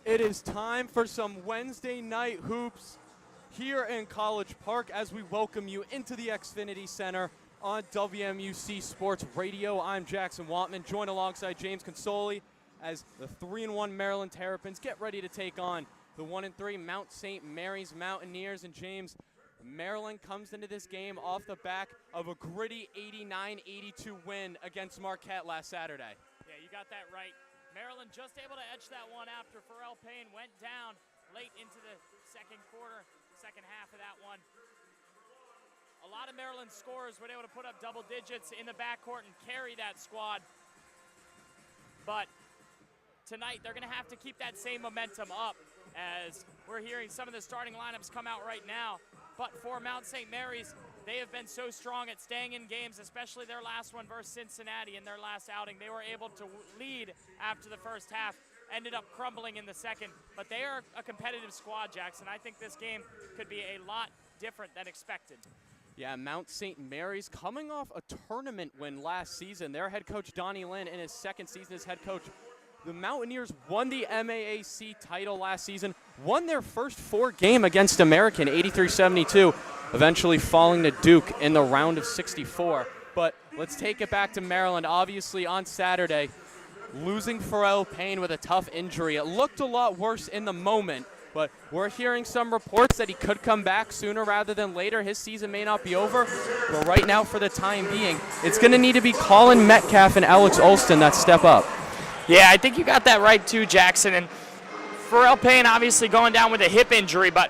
It is time for some Wednesday night hoops here in College Park as we welcome you into the Xfinity Center on WMUC Sports Radio. I'm Jackson Wantman, joined alongside James Consoli as the 3-1 Maryland Terrapins get ready to take on the 1-3 Mount St. Mary's Mountaineers. And James, Maryland comes into this game off the back of a gritty 89-82 win against Marquette last Saturday. Yeah, you got that right. Maryland just able to edge that one after Pharrell Payne went down late into the second half of that one. A lot of Maryland scorers were able to put up double digits in the backcourt and carry that squad. But tonight they're going to have to keep that same momentum up as we're hearing some of the starting lineups come out right now. But for Mount St. Mary's, they have been so strong at staying in games, especially their last one versus Cincinnati in their last outing. They were able to lead after the first half, ended up crumbling in the second. But they are a competitive squad, Jackson. I think this game could be a lot different than expected. Yeah, Mount St. Mary's coming off a tournament win last season. Their head coach, Donnie Lynn, in his second season as head coach. The Mountaineers won the MAAC title last season, won their first 4 game against American, 83-72, eventually falling to Duke in the round of 64. But let's take it back to Maryland. Obviously, on Saturday, losing Pharrell Payne with a tough injury. It looked a lot worse in the moment, but we're hearing some reports that he could come back sooner rather than later. His season may not be over, but right now, for the time being, it's going to need to be Colin Metcalf and Alex Olston that step up. Yeah, I think you got that right too, Jackson. And Pharrell Payne obviously going down with a hip injury, but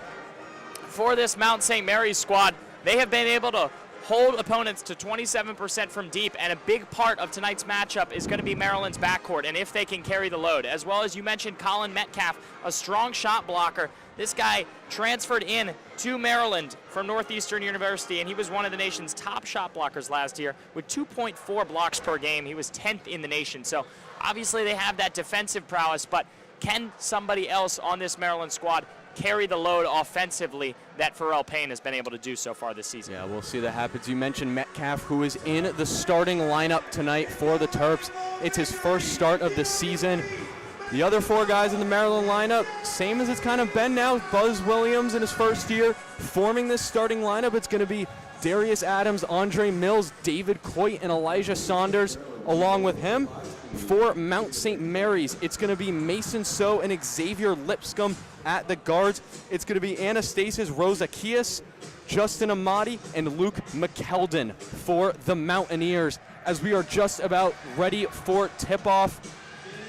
for this Mount St. Mary's squad, they have been able to hold opponents to 27% from deep, and a big part of tonight's matchup is going to be Maryland's backcourt and if they can carry the load. As well as you mentioned, Colin Metcalf, a strong shot blocker. This guy transferred in to Maryland from Northeastern University, and he was one of the nation's top shot blockers last year with 2.4 blocks per game. He was 10th in the nation. So obviously they have that defensive prowess, but can somebody else on this Maryland squad carry the load offensively that Pharrell Payne has been able to do so far this season? Yeah, we'll see that happens. You mentioned Metcalf, who is in the starting lineup tonight for the Terps. It's his first start of the season. The other 4 guys in the Maryland lineup, same as it's kind of been now. Buzz Williams in his first year forming this starting lineup. It's going to be Darius Adams, Andre Mills, David Coit, and Elijah Saunders along with him. For Mount St. Mary's, it's going to be Mason So and Xavier Lipscomb at the guards. It's going to be Anastasis Rosakias, Justin Amati, and Luke McKeldin for the Mountaineers as we are just about ready for tip-off.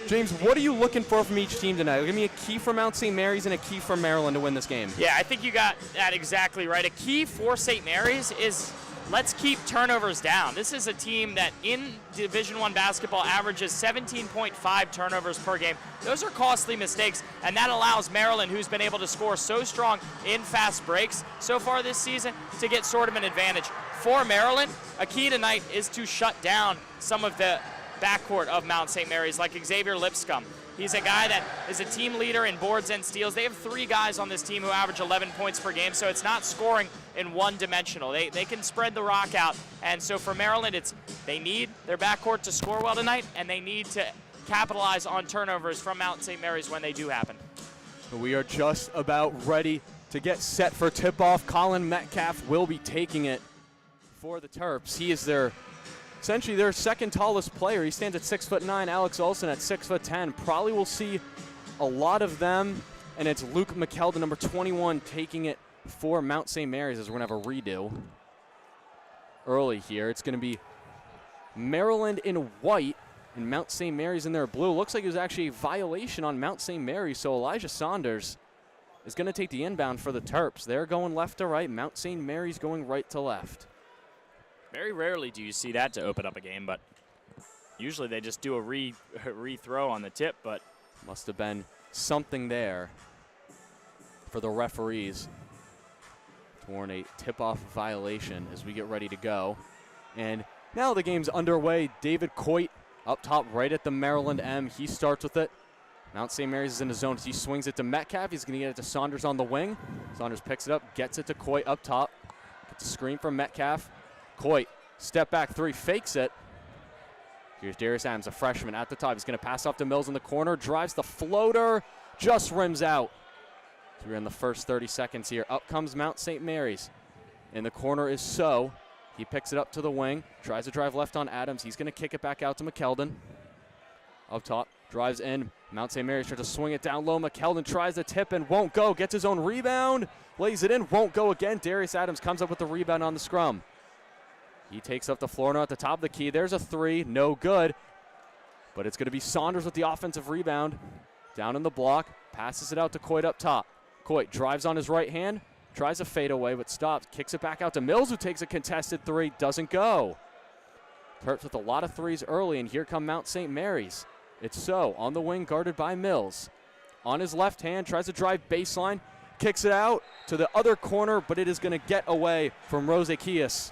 James, what are you looking for from each team tonight? Give me a key for Mount St. Mary's and a key for Maryland to win this game. Yeah, I think you got that exactly right. A key for St. Mary's is let's keep turnovers down. This is a team that in Division I basketball averages 17.5 turnovers per game. Those are costly mistakes, and that allows Maryland, who's been able to score so strong in fast breaks so far this season, to get sort of an advantage. For Maryland, a key tonight is to shut down some of the backcourt of Mount St. Mary's, like Xavier Lipscomb. He's a guy that is a team leader in boards and steals. They have 3 guys on this team who average 11 points per game, so it's not scoring in one-dimensional. They can spread the rock out, and so for Maryland, they need their backcourt to score well tonight, and they need to capitalize on turnovers from Mount St. Mary's when they do happen. We are just about ready to get set for tip-off. Colin Metcalf will be taking it for the Terps. He is essentially their second tallest player. He stands at 6'9". Alex Olson at 6'10". Probably will see a lot of them, and it's Luke McKeldin, number 21, taking it for Mount St. Mary's as we're going to have a redo early here. It's going to be Maryland in white and Mount St. Mary's in their blue. Looks like it was actually a violation on Mount St. Mary's, so Elijah Saunders is going to take the inbound for the Terps. They're going left to right. Mount St. Mary's going right to left. Very rarely do you see that to open up a game, but usually they just do a re-throw on the tip, but must have been something there for the referees to warn a tip-off violation as we get ready to go. And now the game's underway. David Coit up top right at the Maryland M. He starts with it. Mount St. Mary's is in the zone. He swings it to Metcalf. He's going to get it to Saunders on the wing. Saunders picks it up, gets it to Coit up top. Gets a screen from Metcalf. Coit, step back 3, fakes it. Here's Darius Adams, a freshman at the top. He's going to pass off to Mills in the corner, drives the floater, just rims out. So we're in the first 30 seconds here. Up comes Mount St. Mary's. In the corner is So. He picks it up to the wing, tries to drive left on Adams. He's going to kick it back out to McKeldin. Up top, drives in. Mount St. Mary's tries to swing it down low. McKeldin tries to tip and won't go. Gets his own rebound, lays it in, won't go again. Darius Adams comes up with the rebound on the scrum. He takes up the floor now at the top of the key. There's a three, no good. But it's going to be Saunders with the offensive rebound. Down in the block, passes it out to Coit up top. Coit drives on his right hand, tries a fadeaway, but stops. Kicks it back out to Mills, who takes a contested three, doesn't go. Terps with a lot of threes early, and here come Mount St. Mary's. It's So on the wing, guarded by Mills. On his left hand, tries to drive baseline, kicks it out to the other corner, but it is going to get away from Rosekias.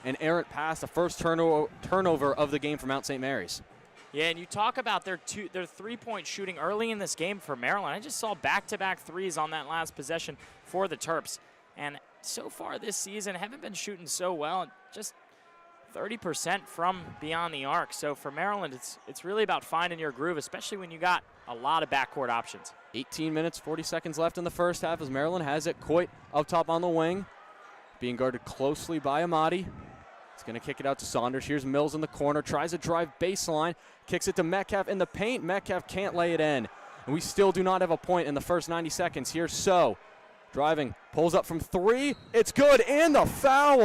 An errant pass, the first turnover of the game for Mount St. Mary's. Yeah, and you talk about their three-point shooting early in this game for Maryland. I just saw back-to-back threes on that last possession for the Terps. And so far this season, haven't been shooting so well, just 30% from beyond the arc. So for Maryland, it's really about finding your groove, especially when you got a lot of backcourt options. 18 minutes, 40 seconds left in the first half as Maryland has it. Coit up top on the wing, being guarded closely by Amadi. He's going to kick it out to Saunders. Here's Mills in the corner, tries to drive baseline, kicks it to Metcalf in the paint. Metcalf can't lay it in. And we still do not have a point in the first 90 seconds. Here's So driving, pulls up from three. It's good, and the foul.